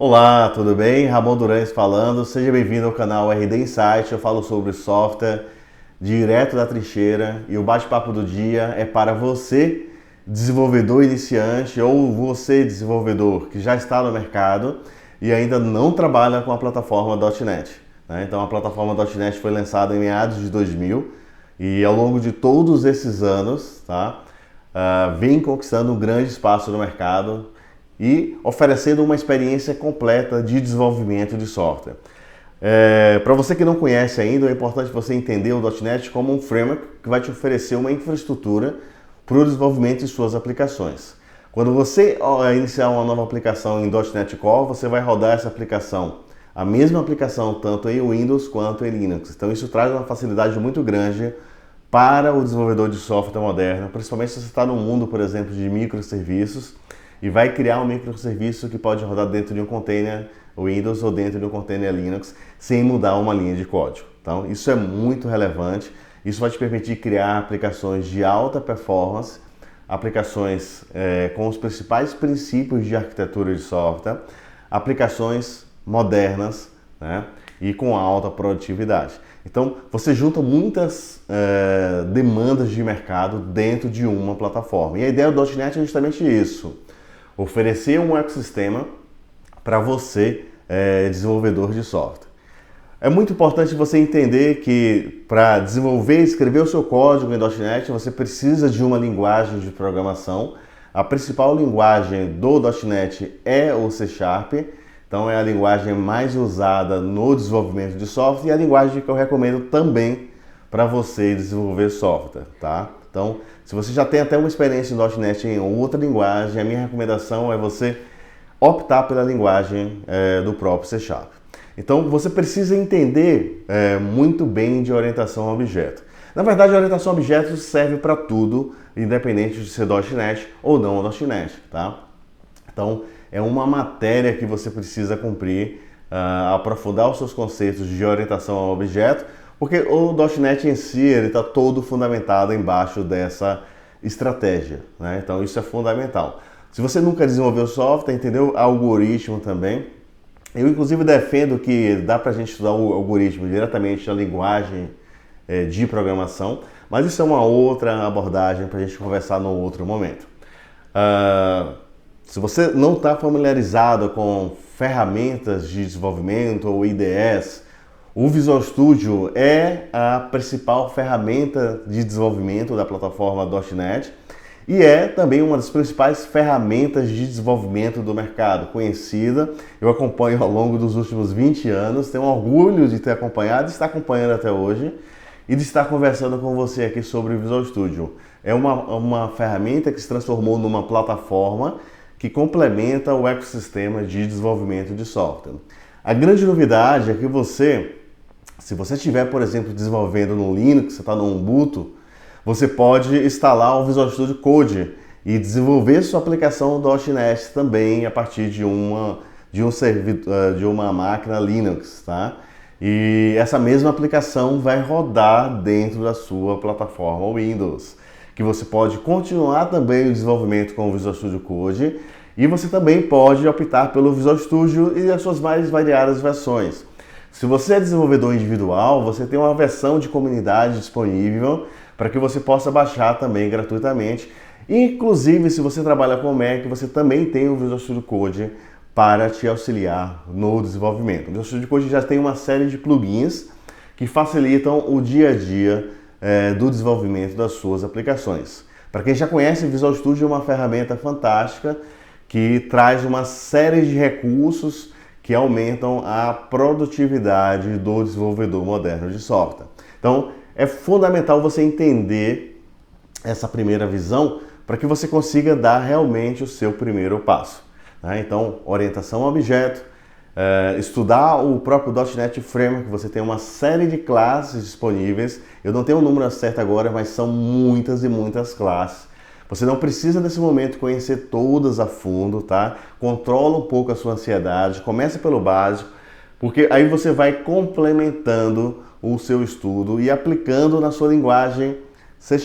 Olá, tudo bem? Ramon Durães falando. Seja bem-vindo ao canal RD Insight. Eu falo sobre software direto da trincheira e o bate-papo do dia é para você, desenvolvedor iniciante ou você, desenvolvedor que já está no mercado e ainda não trabalha com a plataforma .NET. Então a plataforma .NET foi lançada em meados de 2000 e ao longo de todos esses anos vem conquistando um grande espaço no mercado e oferecendo uma experiência completa de desenvolvimento de software. Para você que não conhece ainda, é importante você entender o .NET como um framework que vai te oferecer uma infraestrutura para o desenvolvimento de suas aplicações. Quando você iniciar uma nova aplicação em .NET Core, você vai rodar essa aplicação, a mesma aplicação tanto em Windows quanto em Linux. Então isso traz uma facilidade muito grande para o desenvolvedor de software moderno, principalmente se você está no mundo, por exemplo, de microserviços, e vai criar um microserviço que pode rodar dentro de um container Windows ou dentro de um container Linux sem mudar uma linha de código. Então, isso é muito relevante. Isso vai te permitir criar aplicações de alta performance, aplicações com os principais princípios de arquitetura de software, aplicações modernas, e com alta produtividade. Então, você junta muitas demandas de mercado dentro de uma plataforma. E a ideia do .NET é justamente isso. Oferecer um ecossistema para você, desenvolvedor de software. É muito importante você entender que para desenvolver e escrever o seu código em .NET, você precisa de uma linguagem de programação. A principal linguagem do .NET é o C#, então é a linguagem mais usada no desenvolvimento de software e a linguagem que eu recomendo também para você desenvolver software, tá? Então, se você já tem até uma experiência em .NET em outra linguagem, a minha recomendação é você optar pela linguagem do próprio C#. Então, você precisa entender muito bem de orientação a objeto. Na verdade, a orientação a objetos serve para tudo, independente de ser .NET ou não .NET, tá? Então, é uma matéria que você precisa cumprir, aprofundar os seus conceitos de orientação a objeto, porque o .NET em si está todo fundamentado embaixo dessa estratégia, Então isso é fundamental. Se você nunca desenvolveu software, entendeu algoritmo também, eu inclusive defendo que dá para a gente estudar o algoritmo diretamente na linguagem de programação, mas isso é uma outra abordagem para a gente conversar num outro momento. Se você não está familiarizado com ferramentas de desenvolvimento ou IDEs, o Visual Studio é a principal ferramenta de desenvolvimento da plataforma .NET e é também uma das principais ferramentas de desenvolvimento do mercado, conhecida. Eu acompanho ao longo dos últimos 20 anos, tenho orgulho de ter acompanhado, de estar acompanhando até hoje e de estar conversando com você aqui sobre o Visual Studio. É uma ferramenta que se transformou numa plataforma que complementa o ecossistema de desenvolvimento de software. A grande novidade é que se você estiver, por exemplo, desenvolvendo no Linux, você está no Ubuntu, você pode instalar o Visual Studio Code e desenvolver sua aplicação .NET também a partir de uma máquina Linux, tá? E essa mesma aplicação vai rodar dentro da sua plataforma Windows, que você pode continuar também o desenvolvimento com o Visual Studio Code e você também pode optar pelo Visual Studio e as suas mais variadas versões. Se você é desenvolvedor individual, você tem uma versão de comunidade disponível para que você possa baixar também gratuitamente. Inclusive, se você trabalha com Mac, você também tem o Visual Studio Code para te auxiliar no desenvolvimento. O Visual Studio Code já tem uma série de plugins que facilitam o dia a dia do desenvolvimento das suas aplicações. Para quem já conhece, o Visual Studio é uma ferramenta fantástica que traz uma série de recursos que aumentam a produtividade do desenvolvedor moderno de software. Então, é fundamental você entender essa primeira visão para que você consiga dar realmente o seu primeiro passo. Então, orientação a objeto, estudar o próprio .NET Framework, você tem uma série de classes disponíveis. Eu não tenho o número certo agora, mas são muitas e muitas classes. Você não precisa nesse momento conhecer todas a fundo, tá? Controla um pouco a sua ansiedade, começa pelo básico, porque aí você vai complementando o seu estudo e aplicando na sua linguagem C#,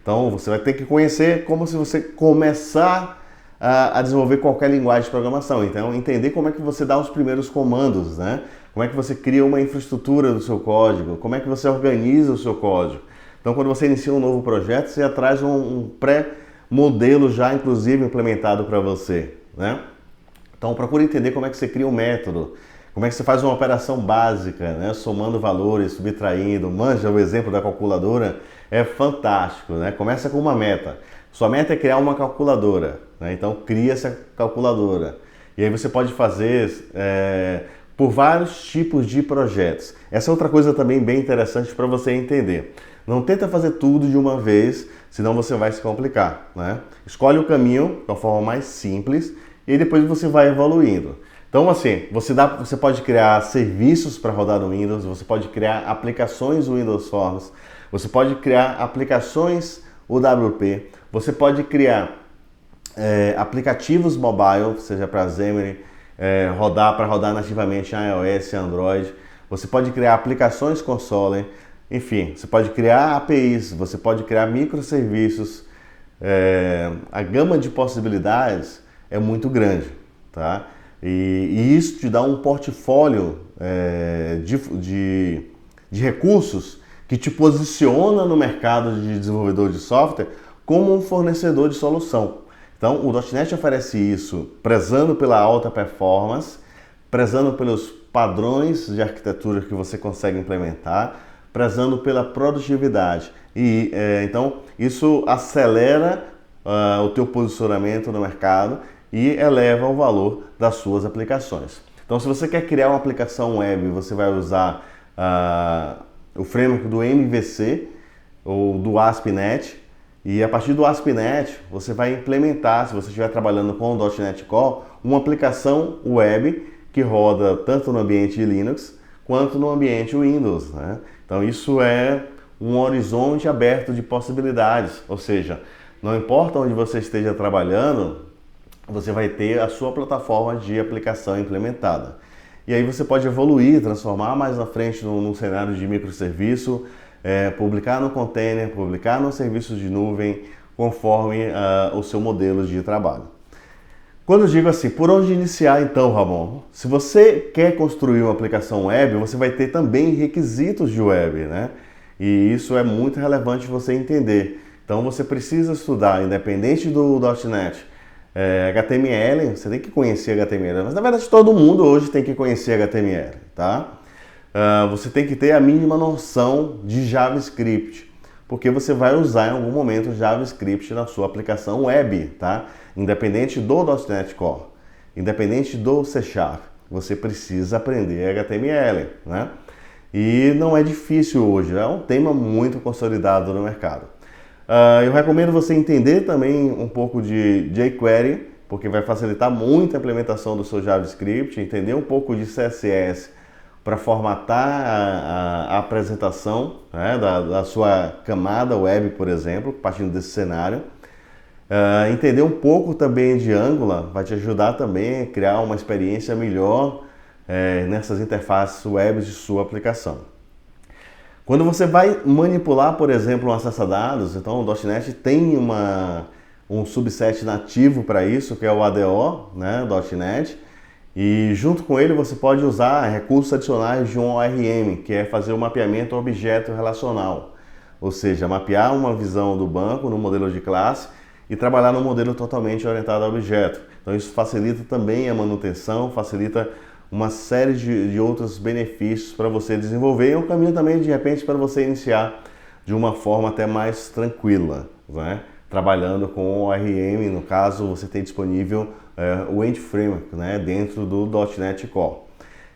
Então você vai ter que conhecer como se você começar a desenvolver qualquer linguagem de programação. Então, entender como é que você dá os primeiros comandos, né? Como é que você cria uma infraestrutura do seu código, como é que você organiza o seu código. Então, quando você inicia um novo projeto, você já traz um pré-modelo já, inclusive, implementado para você, né? Então, procure entender como é que você cria um método, como é que você faz uma operação básica, né? Somando valores, subtraindo. Manja, o exemplo da calculadora é fantástico, né? Começa com uma meta. Sua meta é criar uma calculadora, né? Então, cria essa calculadora. E aí você pode fazer por vários tipos de projetos. Essa é outra coisa também bem interessante para você entender. Não tenta fazer tudo de uma vez, senão você vai se complicar, né? Escolhe o caminho de uma forma mais simples e aí depois você vai evoluindo. Então, assim, você pode criar serviços para rodar no Windows, você pode criar aplicações Windows Forms, você pode criar aplicações UWP, você pode criar aplicativos mobile, seja para Xamarin, para rodar nativamente em iOS e Android. Você pode criar aplicações console, enfim, você pode criar APIs, você pode criar microserviços. A gama de possibilidades é muito grande, tá? E isso te dá um portfólio de recursos que te posiciona no mercado de desenvolvedor de software como um fornecedor de solução. Então, o .NET oferece isso prezando pela alta performance, prezando pelos padrões de arquitetura que você consegue implementar, prezando pela produtividade. E então, isso acelera o teu posicionamento no mercado e eleva o valor das suas aplicações. Então, se você quer criar uma aplicação web, você vai usar o framework do MVC ou do ASP.NET, e a partir do ASP.NET você vai implementar, se você estiver trabalhando com o .NET Core, uma aplicação web que roda tanto no ambiente Linux quanto no ambiente Windows, né? Então isso é um horizonte aberto de possibilidades, ou seja, não importa onde você esteja trabalhando, você vai ter a sua plataforma de aplicação implementada. E aí você pode evoluir, transformar mais na frente num cenário de microserviço, publicar no container, publicar no serviço de nuvem, conforme o seu modelo de trabalho. Quando eu digo assim, por onde iniciar então, Ramon? Se você quer construir uma aplicação web, você vai ter também requisitos de web, né? E isso é muito relevante você entender. Então você precisa estudar, independente do .NET, HTML, você tem que conhecer HTML, mas na verdade todo mundo hoje tem que conhecer HTML, tá? Você tem que ter a mínima noção de JavaScript, porque você vai usar em algum momento JavaScript na sua aplicação web, tá? Independente do .NET Core, independente do C#, você precisa aprender HTML, né? E não é difícil hoje, é um tema muito consolidado no mercado. Eu recomendo você entender também um pouco de jQuery, porque vai facilitar muito a implementação do seu JavaScript, entender um pouco de CSS para formatar a apresentação, né, da sua camada web, por exemplo, partindo desse cenário. Entender um pouco também de Angular vai te ajudar também a criar uma experiência melhor nessas interfaces web de sua aplicação. Quando você vai manipular, por exemplo, um acessa-dados, então o .NET tem um subset nativo para isso, que é o ADO, né, .NET, e junto com ele você pode usar recursos adicionais de um ORM, que é fazer o mapeamento objeto relacional, ou seja, mapear uma visão do banco no modelo de classe e trabalhar no modelo totalmente orientado a objeto. Então isso facilita também a manutenção, facilita uma série de outros benefícios para você desenvolver, e um caminho também de repente para você iniciar de uma forma até mais tranquila, né? Trabalhando com o ORM, no caso você tem disponível o End Framework, né? Dentro do .NET Core.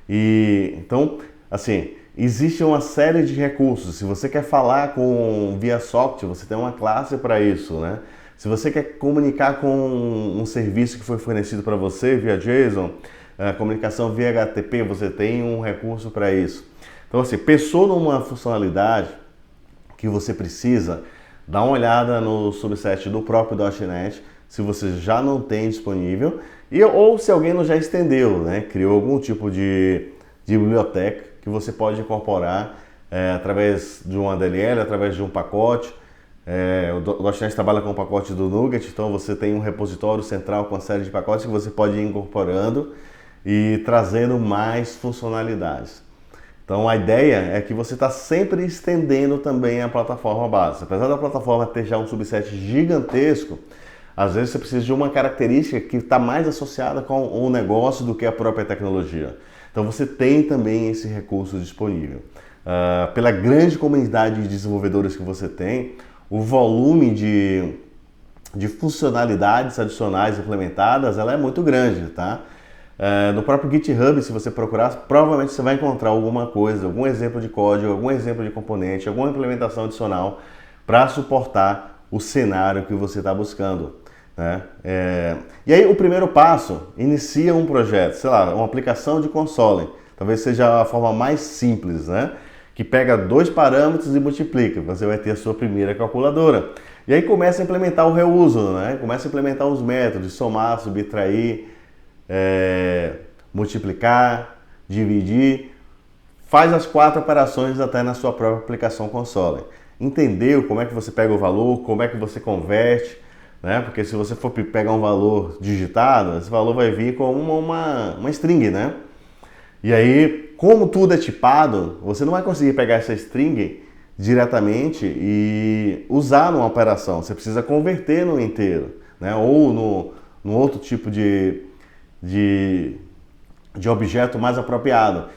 E então, assim, existe uma série de recursos. Se você quer falar com via socket, você tem uma classe para isso, né? Se você quer comunicar com um serviço que foi fornecido para você via JSON, comunicação via HTTP, você tem um recurso para isso. Então, assim, pensou numa funcionalidade que você precisa, dá uma olhada no subset do próprio .NET, se você já não tem disponível, ou se alguém não já estendeu, né? Criou algum tipo de biblioteca que você pode incorporar através de um ADLL, através de um pacote, O .NET trabalha com o pacote do NuGet, então você tem um repositório central com uma série de pacotes que você pode ir incorporando e trazendo mais funcionalidades. Então a ideia é que você está sempre estendendo também a plataforma base. Apesar da plataforma ter já um subset gigantesco, às vezes você precisa de uma característica que está mais associada com o negócio do que a própria tecnologia. Então você tem também esse recurso disponível. Pela grande comunidade de desenvolvedores que você tem, o volume de funcionalidades adicionais implementadas ela é muito grande, tá? No próprio GitHub, se você procurar, provavelmente você vai encontrar alguma coisa, algum exemplo de código, algum exemplo de componente, alguma implementação adicional para suportar o cenário que você está buscando, né? E aí o primeiro passo, inicia um projeto, sei lá, uma aplicação de console, talvez seja a forma mais simples, né? Que pega 2 parâmetros e multiplica, você vai ter a sua primeira calculadora. E aí começa a implementar o reuso, né? Começa a implementar os métodos, somar, subtrair, multiplicar, dividir, faz as 4 operações até na sua própria aplicação console. Entendeu como é que você pega o valor, como é que você converte, né? Porque se você for pegar um valor digitado, esse valor vai vir como uma string, né? E aí, como tudo é tipado, você não vai conseguir pegar essa string diretamente e usar numa operação. Você precisa converter no inteiro, né? Ou no outro tipo de objeto mais apropriado.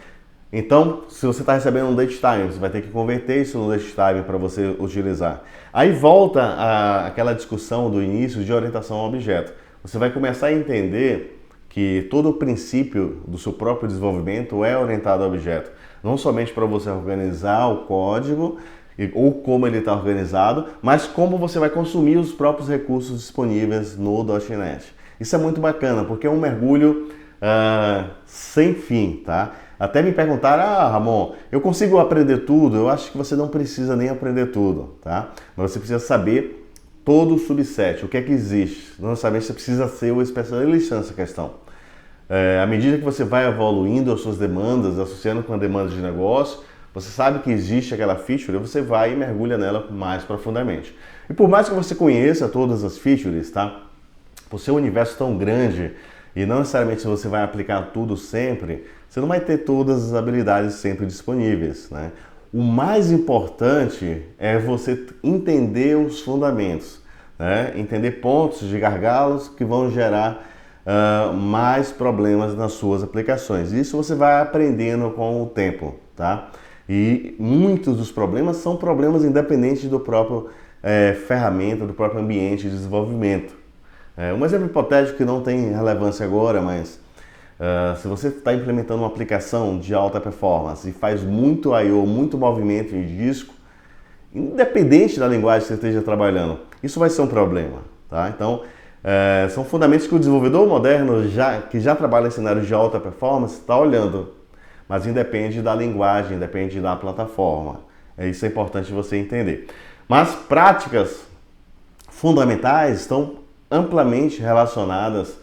Então, se você está recebendo um datetime, você vai ter que converter isso no datetime para você utilizar. Aí volta aquela discussão do início de orientação ao objeto. Você vai começar a entender que todo o princípio do seu próprio desenvolvimento é orientado ao objeto. Não somente para você organizar o código ou como ele está organizado, mas como você vai consumir os próprios recursos disponíveis no .NET. Isso é muito bacana, porque é um mergulho sem fim, tá? Até me perguntaram, Ramon, eu consigo aprender tudo? Eu acho que você não precisa nem aprender tudo, tá? Mas você precisa saber todo o subset, o que é que existe. Não necessariamente você precisa ser o especialista nessa questão. À medida que você vai evoluindo as suas demandas, associando com a demanda de negócio, você sabe que existe aquela feature, você vai e mergulha nela mais profundamente. E por mais que você conheça todas as features, tá? Por ser um universo tão grande e não necessariamente você vai aplicar tudo sempre, você não vai ter todas as habilidades sempre disponíveis, né? O mais importante é você entender os fundamentos, né? Entender pontos de gargalos que vão gerar mais problemas nas suas aplicações. Isso você vai aprendendo com o tempo, tá? E muitos dos problemas são problemas independentes do próprio ferramenta, do próprio ambiente de desenvolvimento. Um exemplo hipotético que não tem relevância agora, mas se você está implementando uma aplicação de alta performance e faz muito I/O, muito movimento em disco, independente da linguagem que você esteja trabalhando, isso vai ser um problema, tá? Então, são fundamentos que o desenvolvedor moderno, que já trabalha em cenários de alta performance, está olhando, mas independe da linguagem, independe da plataforma. Isso é importante você entender. Mas práticas fundamentais estão amplamente relacionadas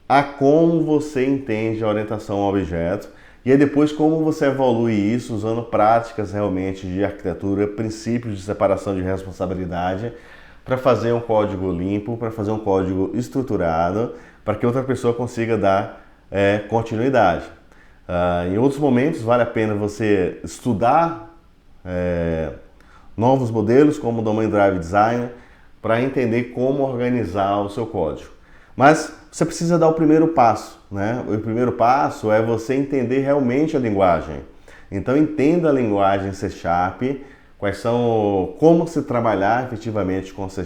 a como você entende a orientação ao objeto e aí depois como você evolui isso usando práticas realmente de arquitetura, princípios de separação de responsabilidade para fazer um código limpo, para fazer um código estruturado, para que outra pessoa consiga dar continuidade. Em outros momentos vale a pena você estudar novos modelos como o Domain Drive Design para entender como organizar o seu código. Mas você precisa dar o primeiro passo, né? O primeiro passo é você entender realmente a linguagem. Então entenda a linguagem C#, como se trabalhar efetivamente com C#,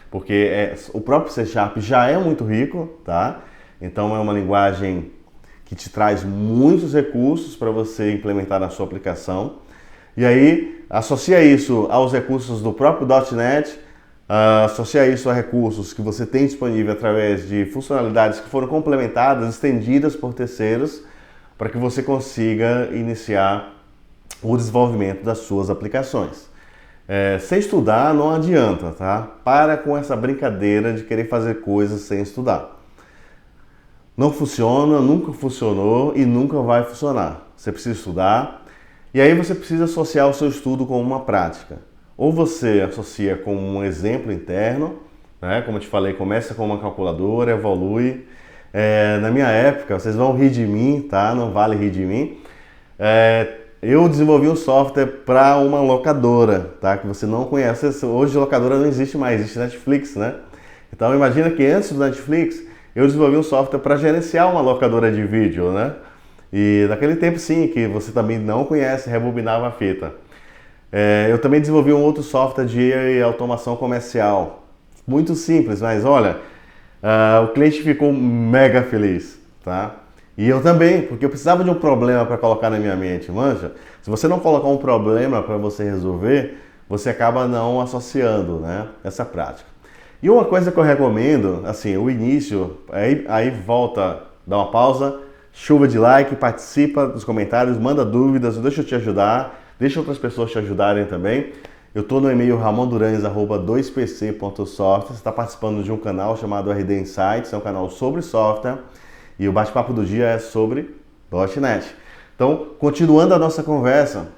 porque o próprio C# já é muito rico, tá? Então é uma linguagem que te traz muitos recursos para você implementar na sua aplicação. E aí associa isso aos recursos do próprio .NET, associar isso a recursos que você tem disponível através de funcionalidades que foram complementadas, estendidas por terceiros, para que você consiga iniciar o desenvolvimento das suas aplicações. Sem estudar não adianta, tá? Para com essa brincadeira de querer fazer coisas sem estudar. Não funciona, nunca funcionou e nunca vai funcionar. Você precisa estudar e aí você precisa associar o seu estudo com uma prática. ou você associa com um exemplo interno, né? Como eu te falei, começa com uma calculadora, evolui. Na minha época, vocês vão rir de mim, tá? Não vale rir de mim. Eu desenvolvi um software para uma locadora, tá? Que você não conhece. Hoje locadora não existe mais, existe Netflix, né? Então imagina que antes do Netflix, eu desenvolvi um software para gerenciar uma locadora de vídeo, né? E naquele tempo sim, que você também não conhece, rebobinava a fita. Eu também desenvolvi um outro software de automação comercial. Muito simples, mas olha, o cliente ficou mega feliz, tá? E eu também, porque eu precisava de um problema para colocar na minha mente, manja? Se você não colocar um problema para você resolver, você acaba não associando, né, essa prática. E uma coisa que eu recomendo, assim, o início, aí volta, dá uma pausa, chuva de like, participa dos comentários, manda dúvidas, deixa eu te ajudar, deixa outras pessoas te ajudarem também. Eu estou no e-mail ramondurães@2pc.software, você está participando de um canal chamado RD Insights, é um canal sobre software, e o bate-papo do dia é sobre .NET. Então, continuando a nossa conversa,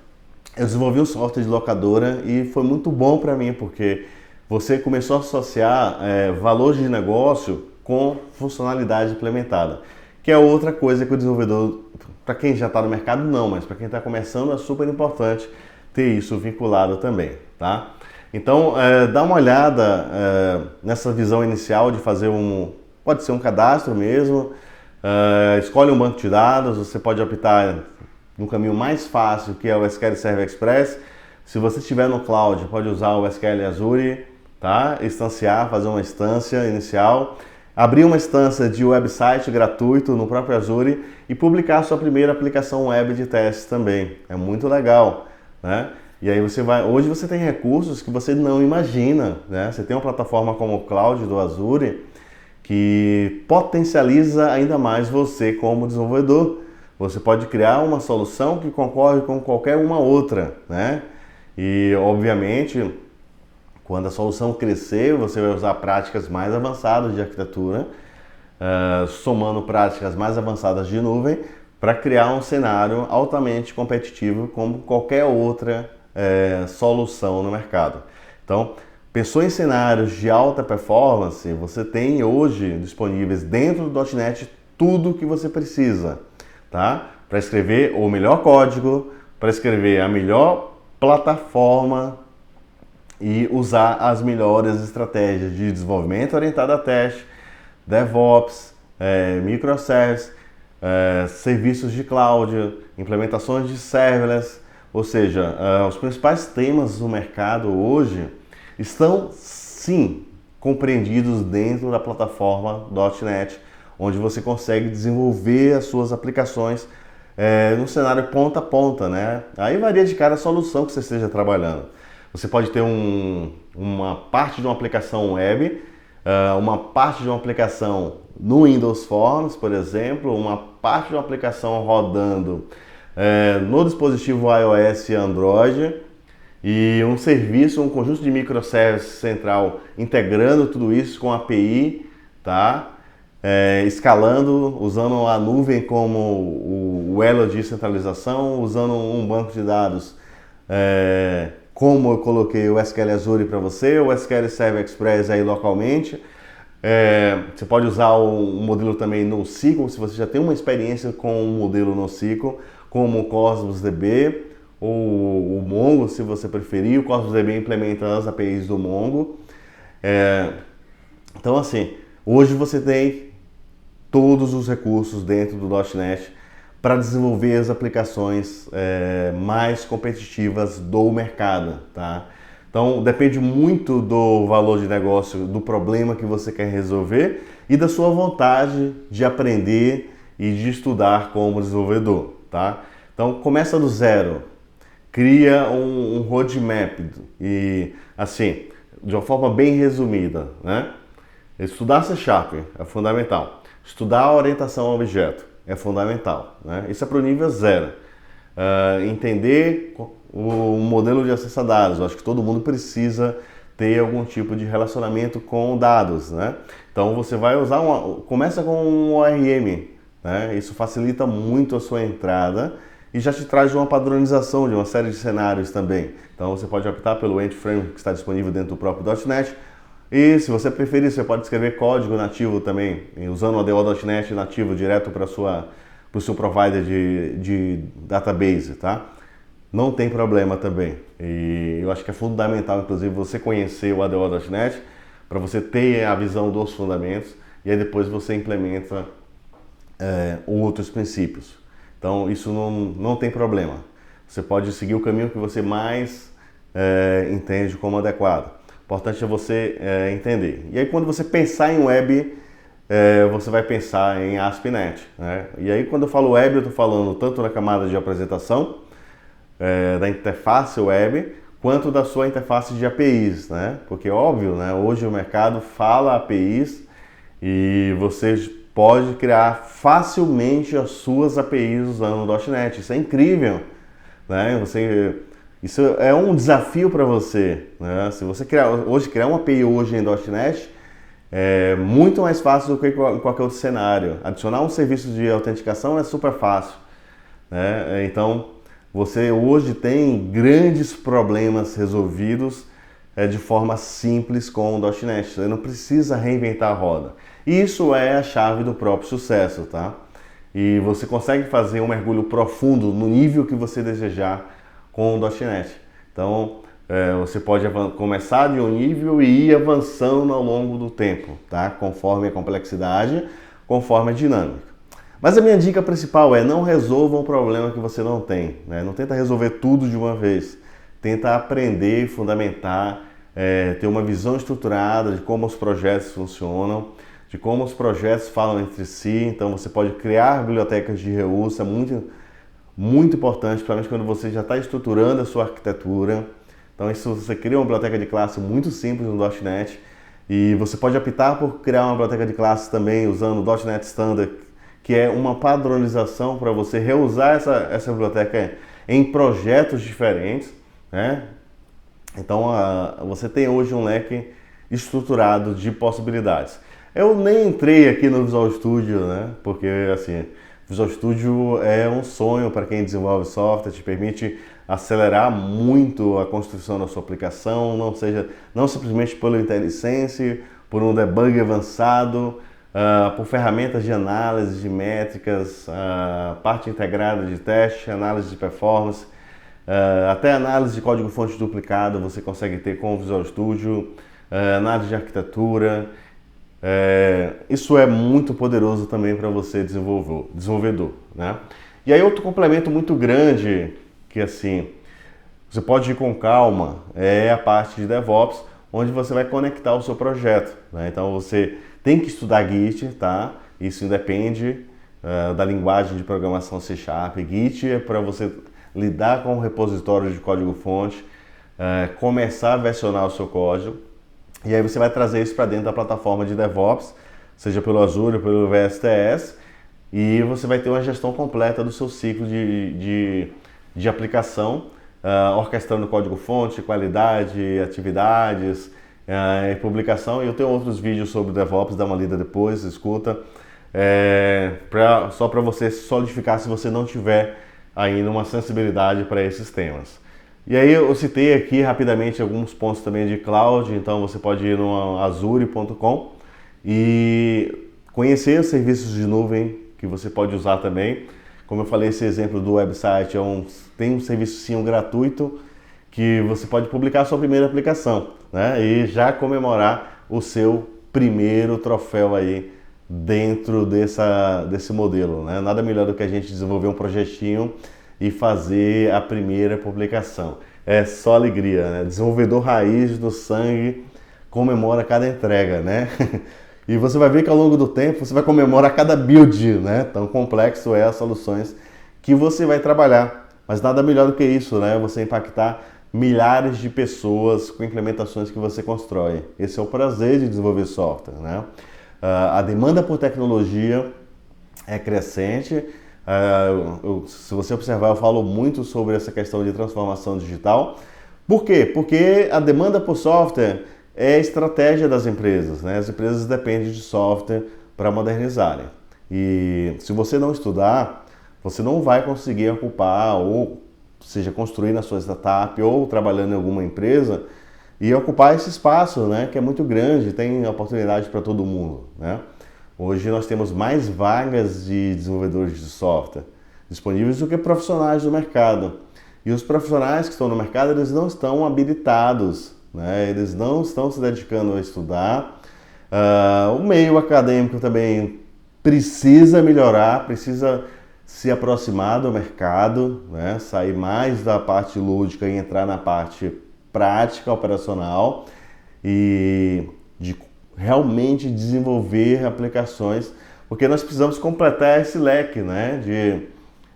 eu desenvolvi um software de locadora e foi muito bom para mim, porque você começou a associar valores de negócio com funcionalidade implementada, que é outra coisa que o desenvolvedor, para quem já está no mercado não, mas para quem está começando é super importante ter isso vinculado também, tá? Então, dá uma olhada nessa visão inicial de fazer pode ser um cadastro mesmo, escolhe um banco de dados, você pode optar no caminho mais fácil, que é o SQL Server Express. Se você estiver no cloud, pode usar o SQL Azure, tá? Instanciar, fazer uma instância inicial, abrir uma instância de website gratuito no próprio Azure e publicar a sua primeira aplicação web de teste também. É muito legal, né? E aí hoje você tem recursos que você não imagina, né? Você tem uma plataforma como o Cloud do Azure que potencializa ainda mais você como desenvolvedor. Você pode criar uma solução que concorre com qualquer uma outra, né? E, obviamente, quando a solução crescer, você vai usar práticas mais avançadas de arquitetura, somando práticas mais avançadas de nuvem, para criar um cenário altamente competitivo como qualquer outra solução no mercado. Então, pensou em cenários de alta performance, você tem hoje disponíveis dentro do .NET tudo o que você precisa, tá? Para escrever o melhor código, para escrever a melhor plataforma e usar as melhores estratégias de desenvolvimento orientado a teste, DevOps, microservices, serviços de cloud, implementações de serverless, ou seja, os principais temas do mercado hoje estão sim compreendidos dentro da plataforma .NET, onde você consegue desenvolver as suas aplicações no cenário ponta a ponta, né? Aí varia de cada solução que você esteja trabalhando. Você pode ter uma parte de uma aplicação web, uma parte de uma aplicação no Windows Forms, por exemplo, uma parte de uma aplicação rodando no dispositivo iOS e Android, e um serviço, um conjunto de microservices central integrando tudo isso com API, tá? Escalando, usando a nuvem como o elo de centralização, usando um banco de dados como eu coloquei o SQL Azure para você, o SQL Server Express aí localmente. Você pode usar o modelo também NoSQL, se você já tem uma experiência com o modelo NoSQL, como o Cosmos DB ou o Mongo, se você preferir. O Cosmos DB implementa as APIs do Mongo. Então, assim, hoje você tem todos os recursos dentro do .NET para desenvolver as aplicações mais competitivas do mercado, tá? Então, depende muito do valor de negócio, do problema que você quer resolver e da sua vontade de aprender e de estudar como desenvolvedor, tá? Então, começa do zero, cria um roadmap e, assim, de uma forma bem resumida, né? Estudar C# é fundamental. Estudar a orientação ao objeto é fundamental, né? Isso é para o nível 0. Entender o modelo de acesso a dados. Eu acho que todo mundo precisa ter algum tipo de relacionamento com dados, né? Então você vai usar começa com um ORM, né? Isso facilita muito a sua entrada e já te traz uma padronização de uma série de cenários também. Então você pode optar pelo Entity Framework que está disponível dentro do próprio .NET. E se você preferir, você pode escrever código nativo também, usando o ADO.NET nativo direto para o seu provider de database, tá? Não tem problema também. E eu acho que é fundamental, inclusive, você conhecer o ADO.NET para você ter a visão dos fundamentos e aí depois você implementa outros princípios. Então isso não tem problema. Você pode seguir o caminho que você mais entende como adequado. O importante é você entender. E aí quando você pensar em web, você vai pensar em ASP.NET, né? E aí quando eu falo web, eu estou falando tanto na camada de apresentação, da interface web, quanto da sua interface de APIs, né? Porque óbvio, né? Hoje o mercado fala APIs e você pode criar facilmente as suas APIs usando o .NET. Isso é incrível, né? Isso é um desafio para você, né? Se você criar uma API hoje em .NET, é muito mais fácil do que em qualquer outro cenário. Adicionar um serviço de autenticação é super fácil, né? Então, você hoje tem grandes problemas resolvidos de forma simples com o .NET. Você não precisa reinventar a roda. Isso é a chave do próprio sucesso, tá? E você consegue fazer um mergulho profundo no nível que você desejar com o .NET. Então, você pode começar de um nível e ir avançando ao longo do tempo, tá? Conforme a complexidade, conforme a dinâmica. Mas a minha dica principal é: não resolva um problema que você não tem, né? Não tenta resolver tudo de uma vez. Tenta aprender, fundamentar, ter uma visão estruturada de como os projetos funcionam, de como os projetos falam entre si. Então você pode criar bibliotecas de reuso, é muito importante, principalmente quando você já está estruturando a sua arquitetura. Então isso, você cria uma biblioteca de classe muito simples no .NET e você pode optar por criar uma biblioteca de classe também usando o .NET Standard, que é uma padronização para você reusar essa biblioteca em projetos diferentes, né? Então você tem hoje um leque estruturado de possibilidades. Eu nem entrei aqui no Visual Studio, né? Porque assim, Visual Studio é um sonho para quem desenvolve software, te permite acelerar muito a construção da sua aplicação, não simplesmente pelo IntelliSense, por um debug avançado, por ferramentas de análise de métricas, parte integrada de teste, análise de performance, até análise de código-fonte duplicado você consegue ter com o Visual Studio, análise de arquitetura. Isso é muito poderoso também para você desenvolvedor, né? E aí outro complemento muito grande que assim você pode ir com calma é a parte de DevOps, onde você vai conectar o seu projeto, né? Então você tem que estudar Git, tá? Isso independe da linguagem de programação C#. Git é para você lidar com o repositório de código-fonte, começar a versionar o seu código. E aí você vai trazer isso para dentro da plataforma de DevOps, seja pelo Azure ou pelo VSTS, e você vai ter uma gestão completa do seu ciclo de aplicação, orquestrando código-fonte, qualidade, atividades e publicação. E eu tenho outros vídeos sobre DevOps, dá uma lida depois, escuta, só para você solidificar se você não tiver ainda uma sensibilidade para esses temas. E aí eu citei aqui rapidamente alguns pontos também de cloud, então você pode ir no azure.com e conhecer os serviços de nuvem que você pode usar também. Como eu falei, esse exemplo do website tem um serviço gratuito que você pode publicar a sua primeira aplicação, né? E já comemorar o seu primeiro troféu aí dentro desse modelo, né? Nada melhor do que a gente desenvolver um projetinho e fazer a primeira publicação. É só alegria, né? Desenvolvedor raiz do sangue comemora cada entrega, né? E você vai ver que ao longo do tempo você vai comemorar cada build, né? Tão complexo é as soluções que você vai trabalhar. Mas nada melhor do que isso, né? Você impactar milhares de pessoas com implementações que você constrói. Esse é o prazer de desenvolver software, né? A demanda por tecnologia é crescente. Se você observar, eu falo muito sobre essa questão de transformação digital. Por quê? Porque a demanda por software é a estratégia das empresas, né? As empresas dependem de software para modernizarem. E se você não estudar, você não vai conseguir ocupar, ou seja, construir na sua startup ou trabalhando em alguma empresa e ocupar esse espaço, né, que é muito grande, tem oportunidade para todo mundo, né? Hoje nós temos mais vagas de desenvolvedores de software disponíveis do que profissionais do mercado. E os profissionais que estão no mercado, eles não estão habilitados, né? Eles não estão se dedicando a estudar. O meio acadêmico também precisa melhorar, precisa se aproximar do mercado, né? Sair mais da parte lúdica e entrar na parte prática, operacional e de realmente desenvolver aplicações, porque nós precisamos completar esse leque, né,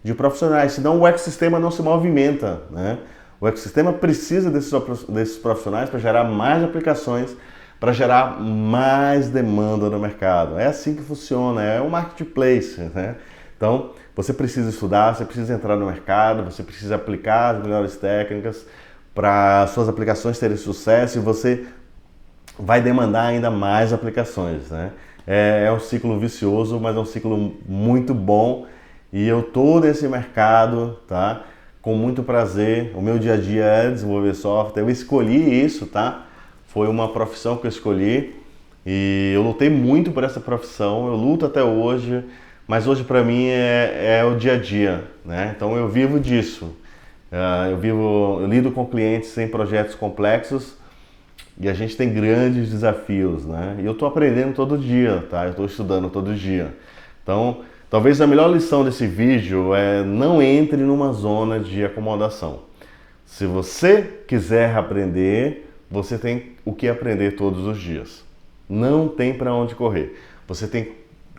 de profissionais, senão o ecossistema não se movimenta, né? O ecossistema precisa desses profissionais para gerar mais aplicações, para gerar mais demanda no mercado. É assim que funciona, é um marketplace, né? Então, você precisa estudar, você precisa entrar no mercado, você precisa aplicar as melhores técnicas para suas aplicações terem sucesso e você vai demandar ainda mais aplicações, né? É um ciclo vicioso, mas é um ciclo muito bom e eu tô nesse mercado, tá? Com muito prazer. O meu dia a dia é desenvolver software. Eu escolhi isso, tá? Foi uma profissão que eu escolhi e eu lutei muito por essa profissão. Eu luto até hoje, mas hoje para mim é o dia a dia, né? Então eu vivo disso. Eu lido com clientes em projetos complexos e a gente tem grandes desafios, né? E eu estou aprendendo todo dia, tá? Eu estou estudando todo dia. Então, talvez a melhor lição desse vídeo é não entre numa zona de acomodação. Se você quiser aprender, você tem o que aprender todos os dias. Não tem para onde correr. Você tem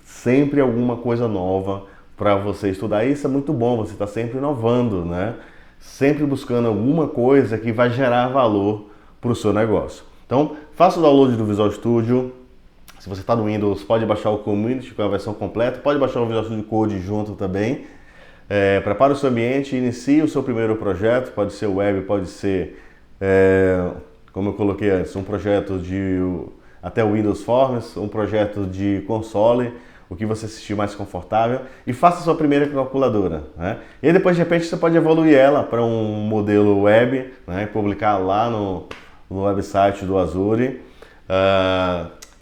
sempre alguma coisa nova para você estudar. E isso é muito bom, você está sempre inovando, né? Sempre buscando alguma coisa que vai gerar valor para o seu negócio. Então, faça o download do Visual Studio. Se você está no Windows, pode baixar o Community com a versão completa, pode baixar o Visual Studio Code junto também. Prepare o seu ambiente, inicie o seu primeiro projeto, pode ser web, pode ser, como eu coloquei antes, um projeto de até o Windows Forms, um projeto de console, o que você se sentir mais confortável, e faça a sua primeira calculadora, né? E aí depois de repente você pode evoluir ela para um modelo web, né? E publicar lá no website do Azure.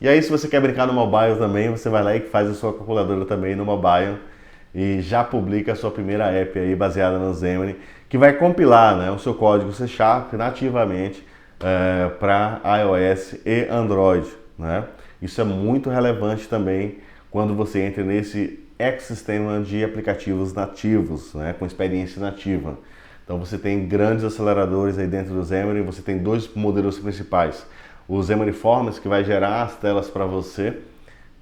E aí se você quer brincar no mobile também, você vai lá e faz a sua calculadora também no mobile e já publica a sua primeira app aí baseada no Xamarin, que vai compilar, né, o seu código C# nativamente para iOS e Android, né? Isso é muito relevante também quando você entra nesse ecossistema de aplicativos nativos, né, com experiência nativa. Então você tem grandes aceleradores aí dentro do Xamarin, você tem dois modelos principais. O Xamarin Forms, que vai gerar as telas para você de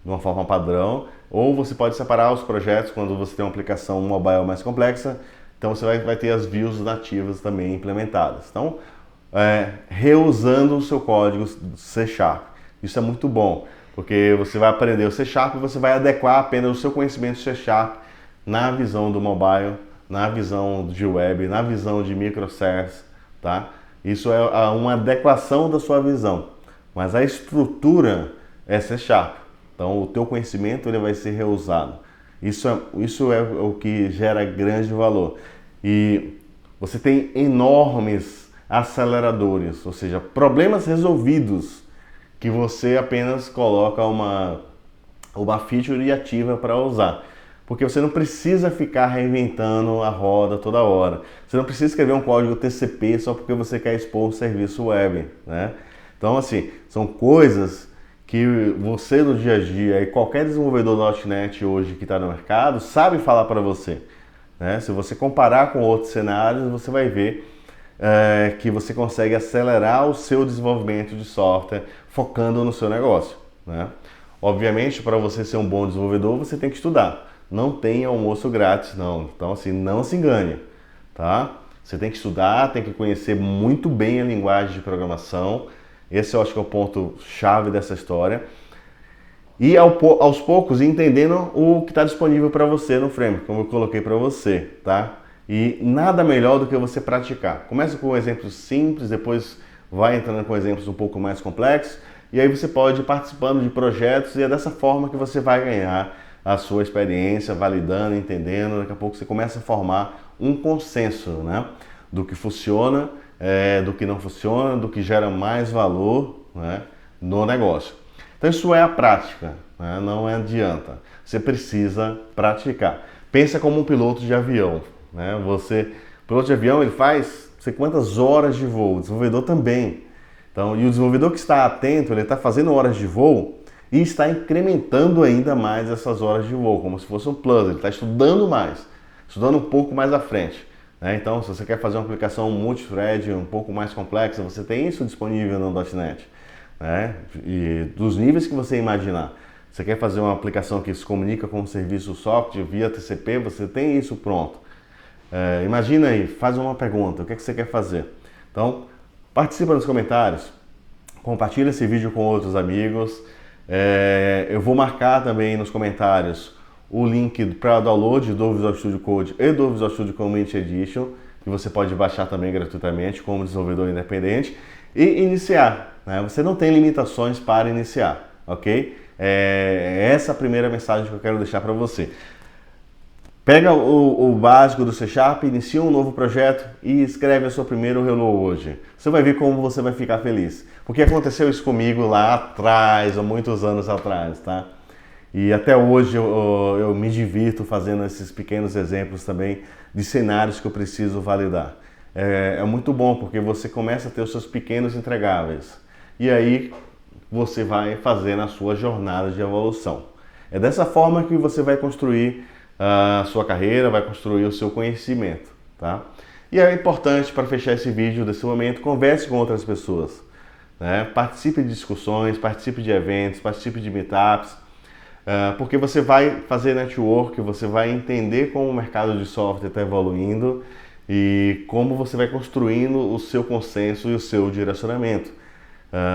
uma forma padrão, ou você pode separar os projetos quando você tem uma aplicação mobile mais complexa, então você vai ter as views nativas também implementadas. Então, reusando o seu código C#. Isso é muito bom, porque você vai aprender o C# e você vai adequar apenas o seu conhecimento C# na visão do mobile, na visão de web, na visão de microservices, tá? Isso é uma adequação da sua visão, mas a estrutura é C#. Então o teu conhecimento ele vai ser reusado. Isso é o que gera grande valor. E você tem enormes aceleradores, ou seja, problemas resolvidos que você apenas coloca uma feature ativa para usar. Porque você não precisa ficar reinventando a roda toda hora. Você não precisa escrever um código TCP só porque você quer expor um serviço web, né? Então, assim, são coisas que você no dia a dia e qualquer desenvolvedor .NET hoje que está no mercado sabe falar para você, né? Se você comparar com outros cenários, você vai ver que você consegue acelerar o seu desenvolvimento de software focando no seu negócio, né? Obviamente, para você ser um bom desenvolvedor, você tem que estudar. Não tem almoço grátis, não. Então, assim, não se engane, tá? Você tem que estudar, tem que conhecer muito bem a linguagem de programação. Esse eu acho que é o ponto-chave dessa história. E aos poucos, entendendo o que está disponível para você no framework, como eu coloquei para você, tá? E nada melhor do que você praticar. Começa com exemplos simples, depois vai entrando com exemplos um pouco mais complexos. E aí você pode ir participando de projetos e é dessa forma que você vai ganhar a sua experiência, validando, entendendo. Daqui a pouco você começa a formar um consenso, né? Do que funciona, do que não funciona, do que gera mais valor, né, no negócio. Então isso é a prática, né? Não adianta. Você precisa praticar. Pensa como um piloto de avião, né? Piloto de avião, ele faz não sei quantas horas de voo, o desenvolvedor também. Então, e o desenvolvedor que está atento, ele está fazendo horas de voo e está incrementando ainda mais essas horas de voo, como se fosse um plus, ele está estudando mais, estudando um pouco mais à frente. Então, se você quer fazer uma aplicação multithread um pouco mais complexa, você tem isso disponível no .NET. E dos níveis que você imaginar. Você quer fazer uma aplicação que se comunica com um serviço software via TCP, você tem isso pronto. Imagina aí, faz uma pergunta, o que é que você quer fazer? Então, participa nos comentários, compartilha esse vídeo com outros amigos. Eu vou marcar também nos comentários o link para download do Visual Studio Code e do Visual Studio Community Edition, que você pode baixar também gratuitamente como desenvolvedor independente e iniciar. Você não tem limitações para iniciar, ok? Essa é a primeira mensagem que eu quero deixar para você. Pega o básico do C#, inicia um novo projeto e escreve a sua primeira Hello hoje. Você vai ver como você vai ficar feliz. Porque aconteceu isso comigo lá atrás, há muitos anos atrás, tá? E até hoje eu me divirto fazendo esses pequenos exemplos também de cenários que eu preciso validar. É muito bom porque você começa a ter os seus pequenos entregáveis. E aí você vai fazendo a sua jornada de evolução. É dessa forma que você vai construir a sua carreira, vai construir o seu conhecimento, tá? E é importante, para fechar esse vídeo desse momento, converse com outras pessoas, né? Participe de discussões, participe de eventos, participe de meetups, porque você vai fazer network, você vai entender como o mercado de software está evoluindo e como você vai construindo o seu consenso e o seu direcionamento.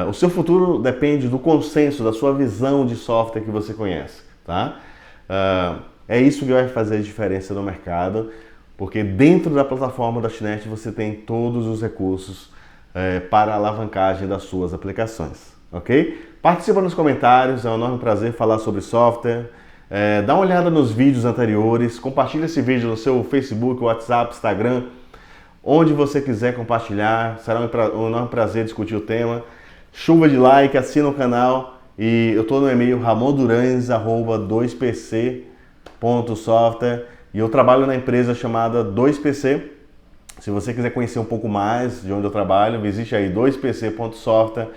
O seu futuro depende do consenso, da sua visão de software que você conhece, tá? É isso que vai fazer a diferença no mercado, porque dentro da plataforma da .NET você tem todos os recursos para a alavancagem das suas aplicações, ok? Participa nos comentários, é um enorme prazer falar sobre software. Dá uma olhada nos vídeos anteriores, compartilha esse vídeo no seu Facebook, WhatsApp, Instagram, onde você quiser compartilhar, será um enorme prazer discutir o tema. Chuva de like, assina o canal e eu estou no e-mail ramondurans@2pc.software e eu trabalho na empresa chamada 2PC. Se você quiser conhecer um pouco mais de onde eu trabalho, visite aí 2pc.software.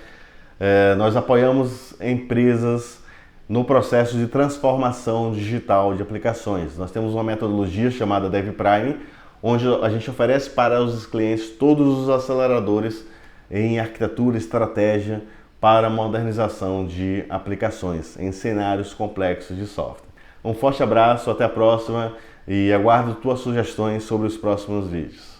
Nós apoiamos empresas no processo de transformação digital de aplicações. Nós temos uma metodologia chamada DevPrime, onde a gente oferece para os clientes todos os aceleradores em arquitetura, estratégia para modernização de aplicações em cenários complexos de software. Um forte abraço, até a próxima e aguardo tuas sugestões sobre os próximos vídeos.